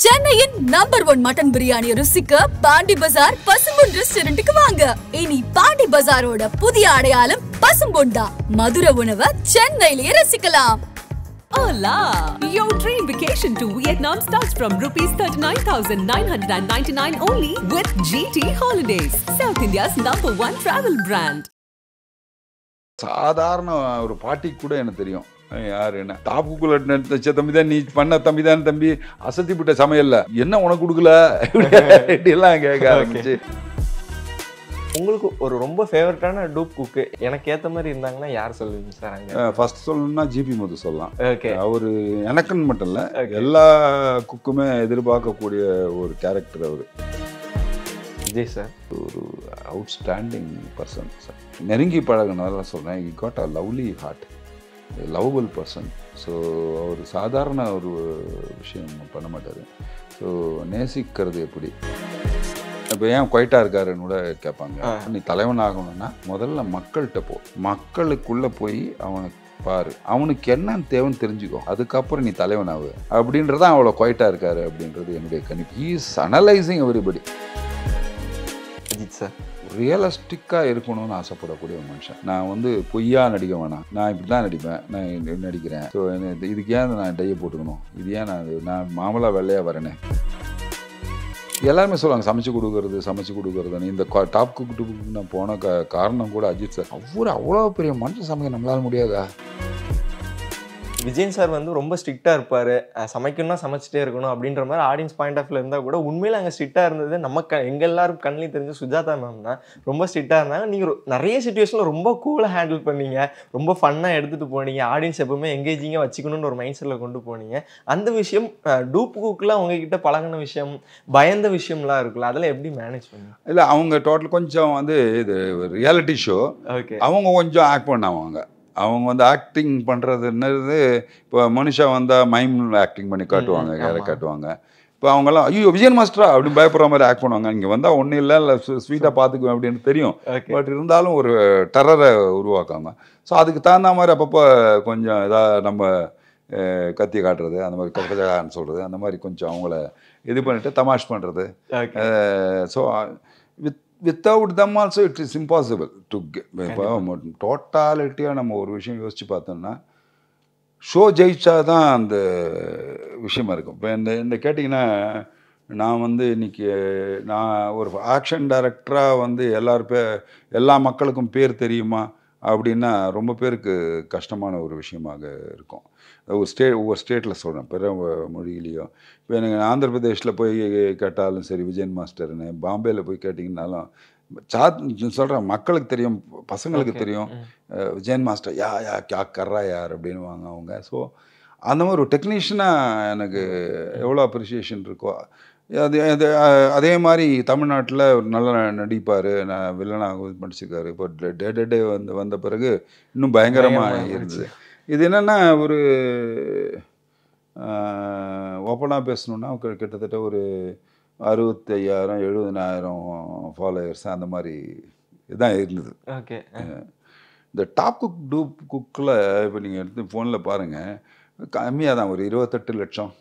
சென்னையின் number 1 mutton biryani ருசிக்க பாண்டி பஜார் பசும்பொன் ரெஸ்டாரண்ட்டுக்கு வாங்க. இனி பாண்டி பஜாரோட புதிய அடையாளம் பசும்பொன் தான். மதுரை உணவை சென்னையிலேயே ரசிக்கலாம். Hola! Your dream vacation to Vietnam starts from rupees 39,999 only with GT Holidays, South India's #1 travel brand. சாதாரண ஒரு பாட்டிக்கு கூட எனக்கு தெரியும் யார் என்ன டாப்புக்குள்ள நடிச்ச தம்பி தான் நீ பண்ண தம்பி தான் தம்பி அசத்தி விட்ட சமையல்ல என்ன உனக்கு கொடுக்கல எல்லாம் கேட்க ஆரம்பிச்சு. உங்களுக்கு ஒரு ரொம்ப ஃபேவரட்டான டூப் குக்கு எனக்கு ஏற்ற மாதிரி இருந்தாங்கன்னா யார் சொல்லுவீங்க சார்? அங்கே ஃபர்ஸ்ட் சொல்லணும்னா ஜிபி மது சொல்லலாம். ஓகே, அவர் எனக்குன்னு மட்டும் இல்லை எல்லா குக்குமே எதிர்பார்க்கக்கூடிய ஒரு கேரக்டர் அவர். விஜய் சார் ஒரு அவுட்ஸ்டாண்டிங் பர்சன் சார். நெருங்கி பழகினதெல்லாம் சொல்கிறேன். He got a lovely heart, lovable person. So அவர் சாதாரண ஒரு விஷயம் பண்ண மாட்டார். ஸோ நேசிக்கிறது எப்படி இப்போ ஏன் குவைட்டாக இருக்காருன்னு கூட கேட்பாங்க. நீ தலைவன் ஆகணும்னா முதல்ல மக்கள்கிட்ட போ, மக்களுக்குள்ளே போய் அவனுக்கு பாரு, அவனுக்கு என்னன்னு தேவைன்னு தெரிஞ்சுக்கோ, அதுக்கப்புறம் நீ தலைவனாகு அப்படின்றதான் அவ்வளோ குவைட்டாக இருக்காரு அப்படின்றது என்னுடைய கணிப்பு. He is analysing everybody. Ajith sir ரியலிஸ்டிக்காக இருக்கணும்னு ஆசைப்படக்கூடிய ஒரு மனுஷன். நான் வந்து பொய்யா நடிக்க வேணாம், நான் இப்படி தான் நடிப்பேன், நான் நடிக்கிறேன், ஸோ இதுக்கு ஏன் நான் டையை போட்டுக்கணும், இது ஏன் நான் மாமலா வெள்ளையாக வரேனே. எல்லாருமே சொல்லுவாங்க சமைச்சு கொடுக்குறது. இந்த டாப் குக் டுக்கு நான் போன காரணம் கூட அஜித் சார். அவ்வளோ பெரிய மனுஷன் சமைக்க நம்மளால முடியாதா? விஜய் சார் வந்து ரொம்ப ஸ்ட்ரிக்டாக இருப்பார், சமைக்கணும்னா சமைச்சிட்டே இருக்கணும் அப்படின்ற மாதிரி ஆடியன்ஸ் பாயிண்ட் ஆஃப் வியூ இருந்தால் கூட உண்மையில் அங்கே ஸ்ட்ரிக்டாக இருந்தது நம்ம எங்கள் எல்லாரும் கண்ணிலையும் தெரிஞ்ச சுஜாதா மேம் தான் ரொம்ப ஸ்ட்ரிக்டாக இருந்தாங்க. நீங்கள் நிறைய சுச்சுவேஷனில் ரொம்ப கூலாக ஹேண்டில் பண்ணீங்க, ரொம்ப ஃபன்னாக எடுத்துகிட்டு போனீங்க, ஆடியன்ஸ் எப்பவுமே எங்கேஜிங்காக வச்சுக்கணும்னு ஒரு மைண்ட் செட்டில் கொண்டு போனீங்க. அந்த விஷயம் டூப் குக்கில் உங்ககிட்ட பழகின விஷயம், பயந்த விஷயம்லாம் இருக்குல்ல, அதெல்லாம் எப்படி மேனேஜ் பண்ணீங்க? இல்லை, அவங்க டோட்டல் கொஞ்சம் வந்து இது ரியாலிட்டி ஷோ. ஓகே, அவங்க கொஞ்சம் ஆக்ட் பண்ணுவாங்க. அவங்க வந்து ஆக்டிங் பண்ணுறதுன்றது இப்போ மனுஷா வந்தால் மைம் ஆக்டிங் பண்ணி காட்டுவாங்க, யாரை காட்டுவாங்க. இப்போ அவங்கெல்லாம் ஐயோ விஜயன் மாஸ்டரா அப்படின்னு பயப்படுற மாதிரி ஆக்ட் பண்ணுவாங்க. இங்கே வந்தால் ஒன்றும் இல்லை ஸ்வீட்டாக பார்த்துக்குவேன் அப்படின்னு தெரியும். பட் இருந்தாலும் ஒரு டெரரை உருவாக்காங்க. ஸோ அதுக்கு தகுந்த மாதிரி அப்பப்போ கொஞ்சம் ஏதாவது நம்ம கத்தி காட்டுறது, அந்த மாதிரி கப்பஜகான்னு சொல்கிறது, அந்த மாதிரி கொஞ்சம் அவங்கள இது பண்ணிவிட்டு தமாஷ் பண்ணுறது. So without them also it is impossible to இப்போ டோட்டாலிட்டியாக நம்ம ஒரு விஷயம் யோசித்து பார்த்தோம்னா ஷோ ஜெயிச்சா தான் அந்த விஷயமா இருக்கும். இப்போ இந்த கேட்டிங்கன்னா, நான் வந்து இன்றைக்கி நான் ஒரு ஆக்ஷன் டைரக்டராக வந்து எல்லா மக்களுக்கும் பேர் தெரியுமா அப்படின்னா ரொம்ப பேருக்கு கஷ்டமான ஒரு விஷயமாக இருக்கும். ஒவ்வொரு ஸ்டேட்டில் சொல்கிறேன், பிற மொழியிலையும். இப்போ எனக்கு ஆந்திர பிரதேஷில் போய் கேட்டாலும் சரி விஜயன் மாஸ்டர்னு, பாம்பேயில் போய் கேட்டிங்கனாலும் சொல்கிறேன், மக்களுக்கு தெரியும், பசங்களுக்கு தெரியும் விஜயன் மாஸ்டர் கே கர்றா யார் அப்படின்வாங்க அவங்க. ஸோ அந்த மாதிரி ஒரு டெக்னீஷியனாக எனக்கு எவ்வளோ அப்ரிஷியேஷன் இருக்கோ அதே மாதிரி தமிழ்நாட்டில் ஒரு நல்ல நடிப்பார், நான் வில்லனாக படிச்சிருக்காரு. இப்போ டே வந்த பிறகு இன்னும் பயங்கரமாக இருந்துச்சு. இது என்னென்னா ஒரு ஓப்பனாக பேசணுன்னா கிட்டத்தட்ட ஒரு 65,000 70,000 ஃபாலோவர்ஸ் அந்த மாதிரி இதுதான் இருந்தது. ஓகே, இந்த டாப் குக் டூப் குக்கில் இப்போ நீங்கள் எடுத்து ஃபோனில் பாருங்கள், கம்மியாக தான், ஒரு 28 லட்சம்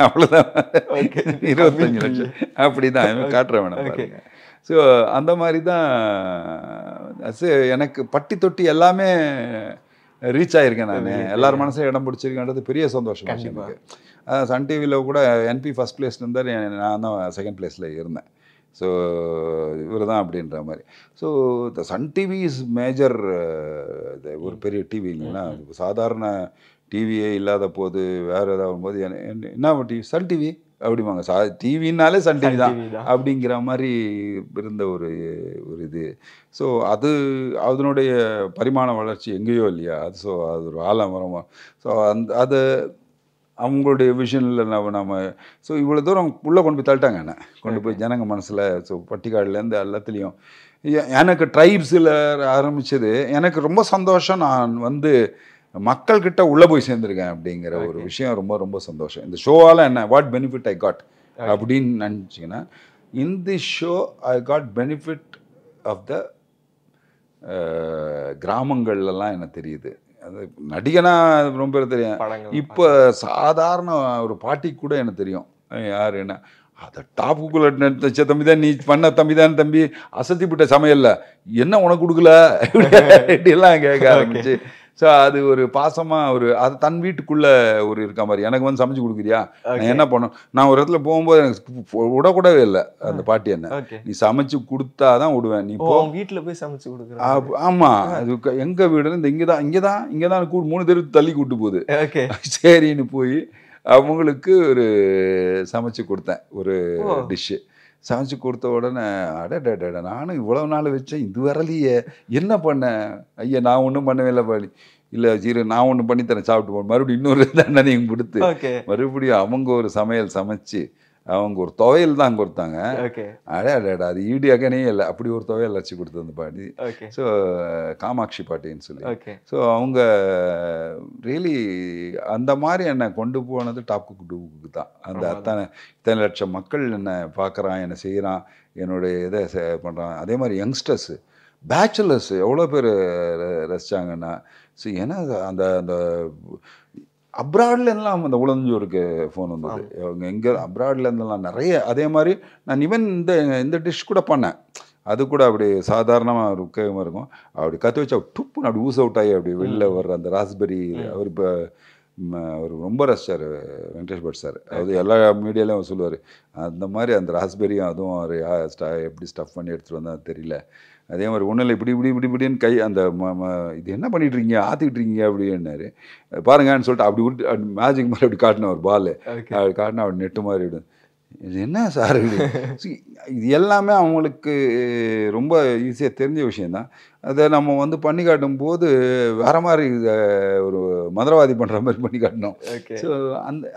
அவ்வளோதான், 25 லட்சம் அப்படி தான் காட்டுற வேணாம் பாருங்க. ஸோ அந்த மாதிரி தான் எனக்கு பட்டி தொட்டி எல்லாமே ரீச் ஆகிருக்கேன். நான் எல்லார் மனசும் இடம் பிடிச்சிருக்கேன்றது பெரிய சந்தோஷம் எனக்கு. சன் டிவியில் கூட என்பி ஃபஸ்ட் பிளேஸில் இருந்தார், நான் தான் செகண்ட் பிளேஸில் இருந்தேன். ஸோ இவர் தான் அப்படின்ற மாதிரி. So the Sun TV is major, ஒரு பெரிய டிவி இல்லைன்னா, சாதாரண டிவியே இல்லாத போது வேறு ஏதாவது போது என்ன டிவி சன் டிவி அப்படிம்பாங்க. டிவின்னாலே சன் டிவி தான் அப்படிங்கிற மாதிரி இருந்த ஒரு இது. ஸோ அதனுடைய பரிமாண வளர்ச்சி எங்கேயோ இல்லையா அது. ஸோ அது ஒரு ஆலமரமாக. ஸோ அது அவங்களுடைய விஷனில் நம்ம ஸோ இவ்வளோ தூரம் உள்ளே கொண்டு போய் தள்ளிட்டாங்க, என்ன கொண்டு போய் ஜனங்க மனசில். ஸோ பட்டிக்காடுலேருந்து எல்லாத்துலேயும் எனக்கு ட்ரைப்ஸில் ஆரம்பித்தது எனக்கு ரொம்ப சந்தோஷம். நான் வந்து மக்கள்கிட்ட உள்ளே போய் சேர்ந்துருக்கேன் அப்படிங்கிற ஒரு விஷயம் ரொம்ப ரொம்ப சந்தோஷம். இந்த ஷோவால் என்ன வாட் பெனிஃபிட் ஐ காட் அப்படின்னு நினச்சிங்கன்னா, in this show I got benefit of the கிராமங்கள்லாம் எனக்கு தெரியுது. அது நடிகனா ரொம்ப பேர் தெரியும். படங்கள் இப்போ சாதாரண ஒரு பாட்டி கூட எனக்கு தெரியும் யார் என்ன அதை டாப்புக்குள்ள நடிச்ச தம்பி தான் நீ பண்ண தம்பி தான் தம்பி அசத்திப்பட்ட சமையல்ல என்ன உனக்கு கொடுக்கல இப்படிலாம் கேட்க ஆரம்பிச்சு. ஸோ அது ஒரு பாசமாக ஒரு அது தன் வீட்டுக்குள்ளே ஒரு இருக்க மாதிரி எனக்கு வந்து சமைச்சு கொடுக்குறியா நான் என்ன பண்ணணும். நான் ஒரு இடத்துல போகும்போது எனக்கு விடக்கூடவே இல்லை அந்த பாட்டி என்ன நீ சமைச்சு கொடுத்தா தான் விடுவேன். நீ போ வீட்டில் போய் சமைச்சு கொடுக்குறேன். ஆமாம் அது எங்கள் வீடு இந்த இங்கே தான் 3 தெரு தள்ளி கூட்டு போகுது. சரின்னு போய் அவங்களுக்கு ஒரு சமைச்சு கொடுத்தேன் ஒரு டிஷ்ஷு. சமைச்சு கொடுத்த உடனே அடடட நானும் இவ்வளோ நாள் வச்சேன் இது வரலையே என்ன பண்ணேன். ஐயா நான் ஒன்றும் பண்ணவே இல்லை பாடி இல்லை சீரு நான் ஒன்று பண்ணித்தரேன் சாப்பிட்டு போகணும். மறுபடியும் இன்னொரு தண்டனையும் கொடுத்து மறுபடியும் அவங்க ஒரு சமையல் சமைச்சு அவங்க ஒரு துவையல் தான் கொடுத்தாங்க. அடடா அது ஈடு அகனே இல்லை அப்படி ஒரு துவையல் வச்சு கொடுத்து அந்த பாட்டி. ஸோ காமாட்சி பாட்டின்னு சொல்லி ஸோ அவங்க ரியலி அந்த மாதிரி என்னை கொண்டு போனது டாப் குக் டூக்கு தான். அந்த இத்தனை லட்சம் மக்கள் என்னை பார்க்குறான் என்னை செய்கிறான் என்னுடைய இதை பண்ணுறான். அதே மாதிரி யங்ஸ்டர்ஸு பேச்சுலர்ஸ் எவ்வளோ பேர் ரசித்தாங்கன்னா ஸோ ஏன்னா அந்த அந்த அப்ராட்லேருந்துலாம் அந்த உளஞ்சோருக்கு ஃபோன் வந்தது. அவங்க எங்கே அப்ராட்லேருந்துலாம் நிறைய. அதே மாதிரி நான் ஈவன் இந்த டிஷ் கூட பண்ணேன். அது கூட அப்படி சாதாரணமாக இருக்கமாக இருக்கும். அப்படி கற்று வச்சா டுப்புன்னு அப்படி ஊஸ் அவுட் ஆகி அப்படி வெளில வர்ற அந்த ராஸ்பெரி அவர் இப்போ அவர் ரொம்ப ரசிச்சார் வெங்கடேஷ் பட் சார். அது எல்லா மீடியாலையும் சொல்லுவார் அந்த மாதிரி அந்த ராஸ்பெரியும் அதுவும் அவர் எப்படி ஸ்டஃப் பண்ணி எடுத்துகிட்டு வந்தால் தெரியல. அதே மாதிரி ஒன்றும் இல்லை இப்படின்னு கை அந்த இது என்ன பண்ணிட்டு இருக்கீங்க ஆற்றிக்கிட்டு இருக்கீங்க அப்படின்னாரு. பாருங்கன்னு சொல்லிட்டு அப்படி மேஜிக் மாதிரி அப்படி காட்டின ஒரு பால் அப்படி காட்டினா அப்படி நெட்டு மாதிரி விடும். இது என்ன சார் இது எல்லாமே அவங்களுக்கு ரொம்ப ஈஸியாக தெரிஞ்ச விஷயந்தான். அதை நம்ம வந்து பண்ணி காட்டும் போது வேற மாதிரி ஒரு மந்திரவாதி பண்ணுற மாதிரி பண்ணி காட்டணும். ஸோ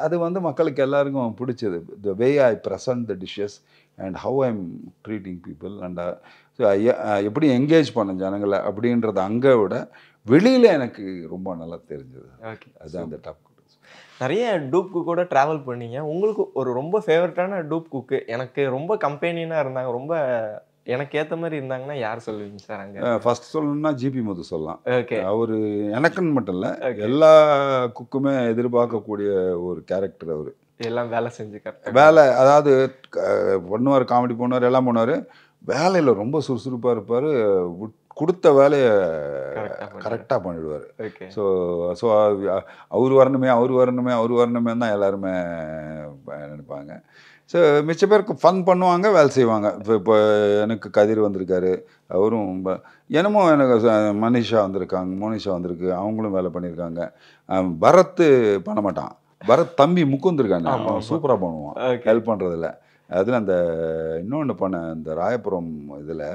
அது வந்து மக்களுக்கு எல்லாருக்கும் பிடிச்சது. The way I present the dishes and how I am treating people and so எப்படி என்கேஜ் பண்ண ஜனங்களை அப்படின்றத அங்கே விட வெளியில் எனக்கு ரொம்ப நல்லா தெரிஞ்சது. அதுதான் அந்த டாப். நிறைய டூப் குக்கோட ட்ராவல் பண்ணீங்க. உங்களுக்கு ஒரு ரொம்ப ஃபேவரட்டான டூப் குக்கு எனக்கு ரொம்ப கம்பெனியனாக இருந்தாங்க ரொம்ப எனக்கு ஏற்ற மாதிரி இருந்தாங்கன்னா யார் சொல்லுவீங்க சார்? அங்கே ஃபர்ஸ்ட் சொல்லணும்னா ஜிபி மது சொல்லலாம். அவர் எனக்குன்னு மட்டும் இல்லை எல்லா குக்குமே எதிர்பார்க்கக்கூடிய ஒரு கேரக்டர். அவர் எல்லாம் வேலை செஞ்சு வேலை அதாவது பண்ணுவார் காமெடி பண்ணுவார் எல்லாம் பண்ணுவார். வேலையில் ரொம்ப சுறுசுறுப்பாக இருப்பார். கொடுத்த வேலையை கரெக்டாக பண்ணிவிடுவார். ஸோ ஸோ அவர் வரணுமே தான் எல்லாருமே நினைப்பாங்க. ஸோ மிச்ச பேருக்கு ஃபன் பண்ணுவாங்க வேலை செய்வாங்க. இப்போ எனக்கு கதிர் வந்திருக்காரு அவரும் என்னமோ எனக்கு மோனிஷா வந்திருக்கு அவங்களும் வேலை பண்ணியிருக்காங்க. பரத் பண்ண மாட்டான். பரத் தம்பி முக்குந்திருக்காங்க அவன் சூப்பராக பண்ணுவான் ஹெல்ப் பண்ணுறதில்ல. அதில் அந்த இன்னொன்று பண்ண இந்த ராயபுரம் இதில்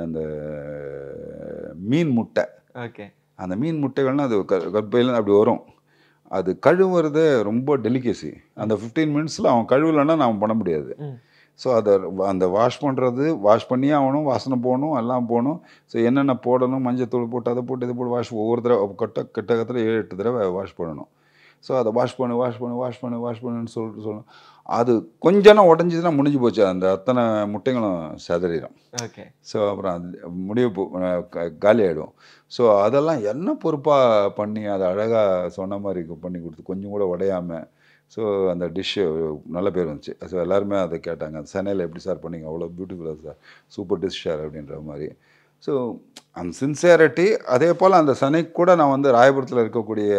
அந்த மீன் முட்டை அந்த மீன் முட்டைகள்னால் அது கற்பையில் அப்படி வரும். அது கழுவுறது ரொம்ப டெலிகேசி. அந்த 15 மினிட்ஸில் அவன் கழுவலைன்னா நான் பண்ண முடியாது. ஸோ அதை அந்த வாஷ் பண்ணியே ஆகணும். வாசனை போகணும் எல்லாம் போகணும். ஸோ என்னென்ன போடணும் மஞ்சத்தூள் போட்டு அதை போட்டு இதை போட்டு வாஷ் ஒவ்வொரு தடவை கிட்டத்தட்ட 7-8 தடவை வாஷ் பண்ணணும். ஸோ அதை வாஷ் பண்ணுன்னு சொல்லணும். அது கொஞ்சம் உடஞ்சிதுன்னா முடிஞ்சு போச்சு. அந்த அத்தனை முட்டைகளும் செதறிடும். ஸோ அப்புறம் அது முடிவு காலி ஆகிடும். ஸோ அதெல்லாம் என்ன பொறுப்பாக பண்ணி அதை அழகாக சொன்ன மாதிரி பண்ணி கொடுத்து கொஞ்சம் கூட உடையாமல் ஸோ அந்த டிஷ்ஷு நல்ல பேர் வந்துச்சு. ஸோ எல்லாருமே அதை கேட்டாங்க அந்த சென்னையில் எப்படி சார் பண்ணீங்க அவ்வளோ பியூட்டிஃபுல்லாக சார் சூப்பர் டிஷ் சார் அப்படின்ற மாதிரி. ஸோ அந்த சின்சியாரிட்டி அதே போல் அந்த சனைக்கு கூட நான் வந்து ராயபுரத்தில் இருக்கக்கூடிய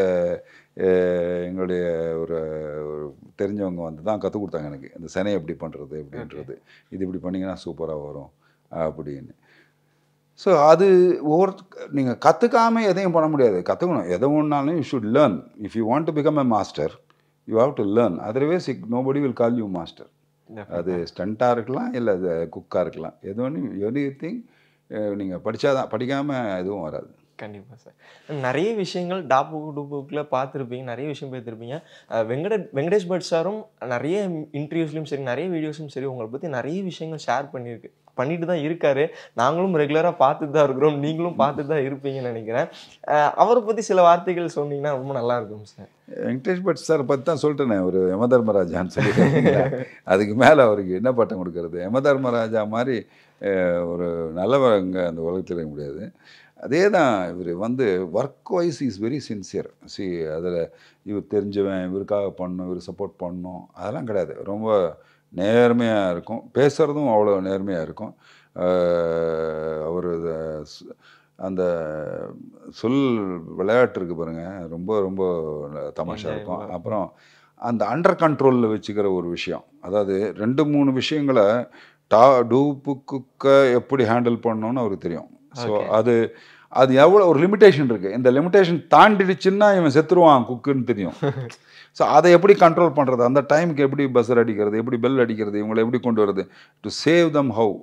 எங்களுடைய ஒரு தெரிஞ்சவங்க வந்து தான் கற்றுக் கொடுத்தாங்க எனக்கு இந்த சனை எப்படி பண்ணுறது அப்படின்றது. இது இப்படி பண்ணிங்கன்னா சூப்பராக வரும் அப்படின்னு. ஸோ அது நீங்கள் கற்றுக்காமல் எதையும் பண்ண முடியாது. கற்றுக்கணும் எதை ஒன்றாலும் you should learn. If you want to become a master you have to learn. Otherwise nobody will call you master. அது ஸ்டண்ட்டாக இருக்கலாம் இல்லை அது குக்காக இருக்கலாம். எது ஒன்று எனி திங் நீங்கள் படிக்காமல் எதுவும் வராது. கண்டிப்பாக சார். நிறைய விஷயங்கள் டூப்புக்கில் பார்த்துருப்பீங்க. நிறைய விஷயம் பார்த்துருப்பீங்க. வெங்கடேஷ் பட் சாரும் நிறைய இன்டர்வியூஸ்லையும் சரி நிறைய வீடியோஸும் சரி உங்களை பற்றி நிறைய விஷயங்கள் ஷேர் பண்ணிட்டு தான் இருக்காரு. நாங்களும் ரெகுலராக பார்த்துட்டு தான் இருக்கிறோம். நீங்களும் பார்த்துட்டு தான் இருப்பீங்கன்னு நினைக்கிறேன். அவரை பற்றி சில வார்த்தைகள் சொன்னீங்கன்னா ரொம்ப நல்லா இருக்கும் சார். வெங்கடேஷ் பட் சார் பற்றி தான் சொல்லிட்டேனே ஒரு யமதர்மராஜான்னு சொல்லி. அதுக்கு மேலே அவருக்கு என்ன பட்டம் கொடுக்கறது? யமதர்மராஜா மாதிரி ஒரு நல்லவங்க அந்த உலகத்தில் இருக்க முடியாது. அதே தான் இவர் வந்து work wise is very sincere. அதில் இவர் தெரிஞ்சவன், இவருக்காக பண்ணணும், இவர் சப்போர்ட் பண்ணணும், அதெல்லாம் கிடையாது. ரொம்ப நேர்மையாக இருக்கும், பேசுகிறதும் அவ்வளோ நேர்மையாக இருக்கும். அவர் அந்த சொல் விளையாட்டு இருக்குது பாருங்கள், ரொம்ப ரொம்ப தமாஷாக இருக்கும். அப்புறம் அந்த அண்டர் கண்ட்ரோலில் வச்சுக்கிற ஒரு விஷயம், அதாவது 2-3 விஷயங்களை டூப்புக்க எப்படி ஹேண்டில் பண்ணணும்னு அவருக்கு தெரியும். ஸோ அது எவ்வளோ ஒரு லிமிட்டேஷன் இருக்குது, இந்த லிமிட்டேஷன் தாண்டிடுச்சுன்னா இவன் செத்துருவான் குக்குன்னு தெரியும். ஸோ அதை எப்படி கண்ட்ரோல் பண்ணுறது, அந்த டைமுக்கு எப்படி பஸ்ஸர் அடிக்கிறது, எப்படி பெல் அடிக்கிறது, இவங்களை எப்படி கொண்டு வருது டு சேவ் தம் ஹவு.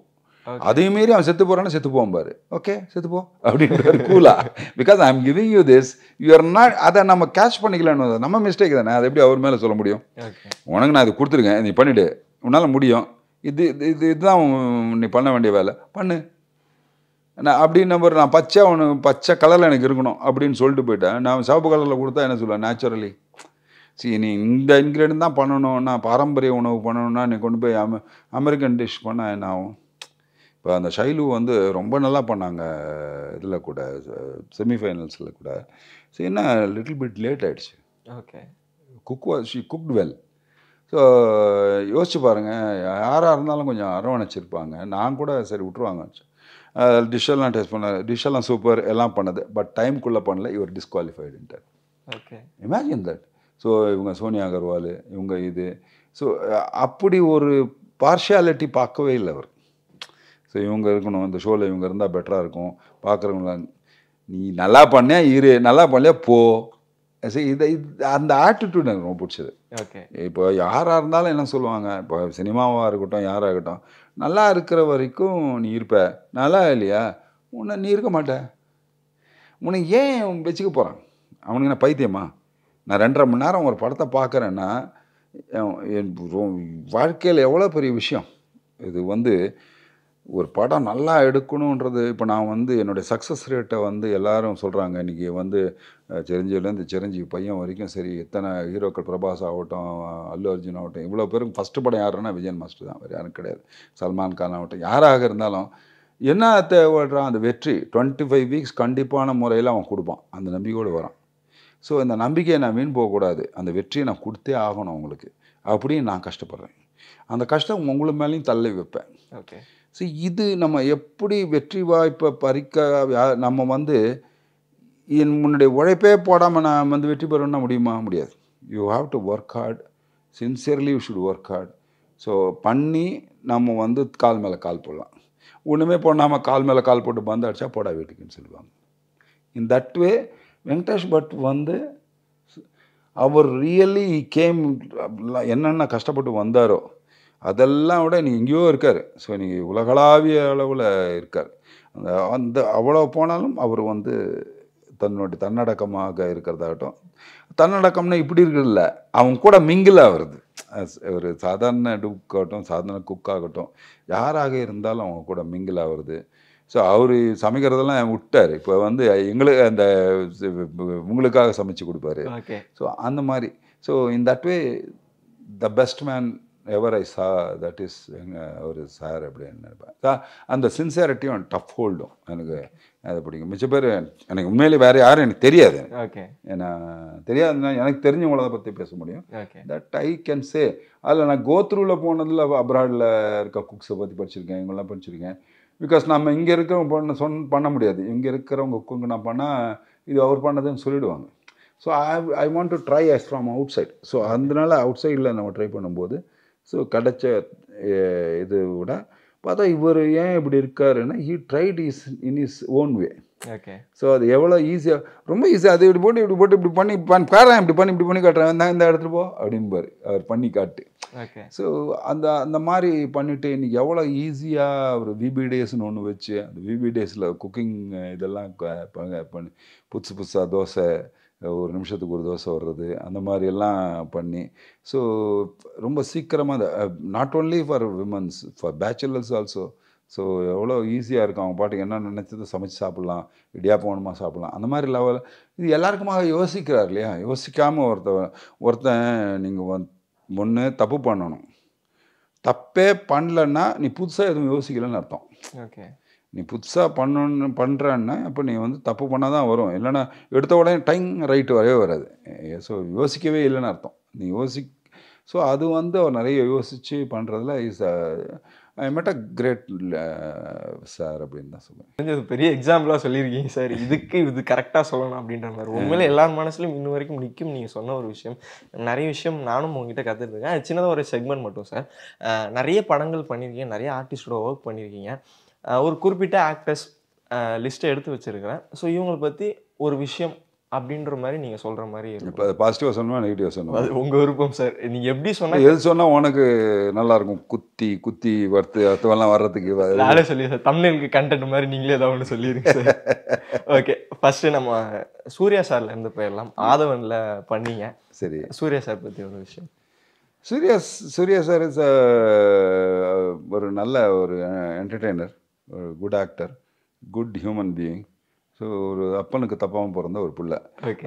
அதையும் மீறி அவன் செத்து போகிறான்னு செத்து போவான் பாரு, ஓகே செத்துப்போ அப்படின்ற கூலா, because I am giving you this, you are not, அதை நம்ம கேட்ச் பண்ணிக்கலான்னு நம்ம மிஸ்டேக் தானே, அதை எப்படி அவர் மேலே சொல்ல முடியும்? உனக்கு நான் இது கொடுத்துருக்கேன், நீ பண்ணிவிடு, உன்னால் முடியும், இதுதான் நீ பண்ண வேண்டிய வேலை பண்ணு. நான் அப்படின்னு நான் பச்சை கலரில் எனக்கு இருக்கணும் அப்படின்னு சொல்லிட்டு போயிட்டேன். நான் சிவப்பு கலரில் கொடுத்தா என்ன சொல்லுவேன், நேச்சுரலி நீ இந்த இன்க்ரீடியன்ட் தான் பண்ணணும்னா, பாரம்பரிய உணவு பண்ணணும்னா நீ கொண்டு போய் அமெரிக்கன் டிஷ் பண்ணால் என்ன ஆகும்? இப்போ அந்த ஷைலு வந்து ரொம்ப நல்லா பண்ணாங்க இதில் கூட, செமிஃபைனல்ஸில் கூட. என்ன லிட்டில் பிட் லேட் ஆகிடுச்சு. Okay, she cooked well. So யோசிச்சு பாருங்கள், யாராக இருந்தாலும் கொஞ்சம் அரவணைச்சிருப்பாங்க. நான் கூட சரி விட்ருவாங்க, டிஷ்ஷெல்லாம் டேஸ்ட் பண்ண, டிஷ்ஷெல்லாம் சூப்பர் எல்லாம் பண்ணது, பட் டைம்குள்ளே பண்ணல, இவர் டிஸ்குவாலிஃபைடுன்ட்டார். Okay, imagine that. ஸோ இவங்க சோனியா அகர்வால், இவங்க இது, ஸோ அப்படி ஒரு பார்ஷியாலிட்டி பார்க்கவே இல்லை அவர். ஸோ இவங்க இருக்கணும், இந்த ஷோவில் இவங்க இருந்தால் பெட்டராக இருக்கும், பார்க்குறவங்கள நீ நல்லா பண்ண இரு, நல்லா பண்ணலையா போ. சரி, அந்த ஆட்டிடியூட் எனக்கு ரொம்ப பிடிச்சது. ஓகே, இப்போ யாராக இருந்தாலும் என்ன சொல்லுவாங்க, இப்போ சினிமாவாக இருக்கட்டும் யாராக இருக்கட்டும், நல்லா இருக்கிற வரைக்கும் நீ இருப்ப, நல்லா இல்லையா நீ இருக்க மாட்ட, உனக்கு ஏன் வச்சுக்க போகிறான் அவனுக்கு? நான் பைத்தியமா? நான் 2.5 மணி நேரம் ஒரு படத்தை பார்க்குறேன்னா என் வாழ்க்கையில் எவ்வளோ பெரிய விஷயம் இது. வந்து ஒரு படம் நல்லா எடுக்கணுன்றது, இப்போ நான் வந்து என்னுடைய சக்ஸஸ் ரேட்டை வந்து எல்லாரும் சொல்கிறாங்க, இன்றைக்கி வந்து சிரஞ்சீவிலேருந்து சிரஞ்சீவி பையன் வரைக்கும் சரி, எத்தனை ஹீரோக்கள், பிரபாஸ் ஆகட்டும், அல்லு அர்ஜுன் ஆகட்டும், இவ்வளோ பேருக்கு ஃபஸ்ட்டு படம் யாருன்னா விஜயன் மாஸ்டர் தான், வேறு யாரும் கிடையாது. சல்மான் கான் ஆகட்டும், யாராக இருந்தாலும் என்ன தேவைப்படுறான், அந்த வெற்றி 25 வீக்ஸ் கண்டிப்பான முறையில் அவன் கொடுப்பான், அந்த நம்பிக்கையோடு வரான். ஸோ இந்த நம்பிக்கையை நான் வீண் போகக்கூடாது, அந்த வெற்றியை நான் கொடுத்தே ஆகணும் உங்களுக்கு அப்படின்னு நான் கஷ்டப்படுறேன். அந்த கஷ்டம் உங்களுக்கு மேலேயும் தள்ளி வைப்பேன். ஓகே, ஸோ இது நம்ம எப்படி வெற்றி வாய்ப்பை பறிக்க, நம்ம வந்து முன்னுடைய உழைப்பே போடாமல் நான் வந்து வெற்றி பெறணும்னா முடியுமா? முடியாது. You have to work hard, sincerely you should work hard. So பண்ணி நம்ம வந்து கால் மேலே கால் போடலாம். ஒன்றுமே பண்ணாமல் கால் மேலே கால் போட்டு பந்து அடித்தா போடா வீட்டுக்குன்னு சொல்லுவாங்க. இன் தட் வே வெங்கடேஷ் பட் வந்து அவர் ரியலி கேம், என்னென்ன கஷ்டப்பட்டு வந்தாரோ அதெல்லாம் விட நீ எங்கேயோ இருக்கார். ஸோ நீ உலகளாவிய அளவில் இருக்கார். அந்த அவ்வளோ போனாலும் அவர் வந்து தன்னுடைய தன்னடக்கமாக இருக்கிறதாகட்டும், தன்னடக்கம்னா இப்படி இருக்கிறதில்ல, அவங்க கூட மிங்கில் ஆகிறது. ஒரு சாதாரண டுக்காகட்டும், சாதாரண குக்காகட்டும், யாராக இருந்தாலும் அவங்க கூட மிங்கில் ஆகிறது. ஸோ அவர் சமைக்கிறதெல்லாம் விட்டார். இப்போ வந்து எங்களுக்கு அந்த உங்களுக்காக சமைச்சு கொடுப்பாரு. ஸோ அந்த மாதிரி. So in that way the best man ever I saw that is ஒரு சார் அப்படின்னு நினைப்பேன். அந்த சின்சியாரிட்டியும் டஃப் ஹோல்டும் எனக்கு அது பிடிக்கும். மிச்ச பேர் எனக்கு உண்மையிலே வேறு யாரும் எனக்கு தெரியாது. ஓகே, ஏன்னா தெரியாதுன்னா எனக்கு தெரிஞ்சவங்கள தான் பற்றி பேச முடியும். That I can say. அதில் நான் கோத்ரூவில் போனதில் அப்ராடில் இருக்க குக்ஸை பற்றி படிச்சிருக்கேன், இவங்கெல்லாம் படிச்சிருக்கேன். பிகாஸ் நம்ம இங்கே இருக்கிறவங்க பண்ண முடியாது, இங்கே இருக்கிறவங்க குக்கு நான் பண்ணால் இது அவர் பண்ணதுன்னு சொல்லிவிடுவாங்க. So I want to try as from outside. So அதனால அவுட் சைடில் நம்ம ட்ரை பண்ணும்போது ஸோ கிடைச்ச இது விட பார்த்தா இவர் ஏன் இப்படி இருக்காருன்னா he tried in his own way. Okay, so அது எவ்வளோ ஈஸியாக, ரொம்ப ஈஸியாக, அது இப்படி போட்டு இப்படி பண்ணி காட்டுறேன், இப்படி பண்ணி காட்டுறேன், இந்த இடத்துல போ அப்படின்பார் அவர் பண்ணி காட்டு. ஓகே, ஸோ அந்த மாதிரி பண்ணிவிட்டு இன்றைக்கி எவ்வளோ ஈஸியாக ஒரு விபி டேஸ்னு ஒன்று வச்சு, அந்த விபி டேஸில் குக்கிங் இதெல்லாம் பண்ணி புதுசாக தோசை, ஒரு நிமிஷத்துக்கு ஒரு தோசை வர்றது, அந்த மாதிரியெல்லாம் பண்ணி, ஸோ ரொம்ப சீக்கிரமாக not only for women's, for bachelors also. So எவ்வளோ ஈஸியாக இருக்கும், அவங்க பாட்டுக்கு என்ன நினச்சது சமைச்சு சாப்பிட்லாம், இடியாப்பம் வேணுமா சாப்பிட்லாம், அந்த மாதிரி லெவல். இது எல்லாருக்குமாக யோசிக்கிறார் இல்லையா? யோசிக்காமல் ஒருத்தன் நீங்கள் ஒன்று தப்பு பண்ணணும், தப்பே பண்ணலன்னா நீ புதுசாக எதுவும் யோசிக்கலன்னு அர்த்தம். ஓகே, நீ புதுசாக பண்ணுறன்னா அப்போ நீ வந்து தப்பு பண்ணால் தான் வரும், இல்லைன்னா எடுத்த உடனே டைம் ரைட்டு வரவே வராது. ஸோ யோசிக்கவே இல்லைன்னு அர்த்தம். நீ ஸோ அது வந்து அவர் நிறைய யோசித்து பண்ணுறதுல ஐ மெட் அ கிரேட் சார் அப்படின்னு தான் சொல்லுவேன். இது பெரிய எக்ஸாம்பிளாக சொல்லியிருக்கீங்க சார். இது கரெக்டாக சொல்லணும் அப்படின்ற மாதிரி உண்மையிலே எல்லார் மனசுலையும் இன்ன வரைக்கும் நிற்கும். நீங்கள் சொன்ன ஒரு விஷயம், நிறைய விஷயம் நானும் உங்ககிட்ட கற்றுருக்கேன். அது சின்னதாக ஒரு செக்மெண்ட் மட்டும் சார். நிறைய படங்கள் பண்ணியிருக்கீங்க, நிறைய ஆர்டிஸ்டோட ஒர்க் பண்ணியிருக்கீங்க. ஒரு குறிப்பிட்ட ஆக்டர்ஸ் லிஸ்ட்டை எடுத்து வச்சுருக்கிறேன். ஸோ இவங்களை பற்றி ஒரு விஷயம் அப்படின்ற மாதிரி நீங்கள் சொல்கிற மாதிரி இப்போ பாசிட்டிவாக சொல்லணுமா நெகட்டிவாக சொல்லணும்? அது உங்கள் விருப்பம் சார். நீங்கள் எப்படி சொன்னால் எது சொன்னால் உனக்கு நல்லாயிருக்கும், குத்தி வறுத்து அத்துவெல்லாம் வர்றதுக்கு நானே சொல்லி சார். தமிழுக்கு கண்டென்ட் மாதிரி நீங்களே ஏதாவது ஒன்று சொல்லிடுங்க சார். ஓகே, ஃபஸ்ட்டு நம்ம சூர்யா சார்ல இருந்து போயிடலாம். ஆதவனில் பண்ணீங்க. சரி, சூர்யா சார் பற்றி ஒரு விஷயம். சூர்யா சார் இஸ் ஒரு நல்ல ஒரு என்டர்டெய்னர், ஒரு good actor, good human being. So ஒரு அப்பனுக்கு தப்பாமல் பிறந்த ஒரு பிள்ளை.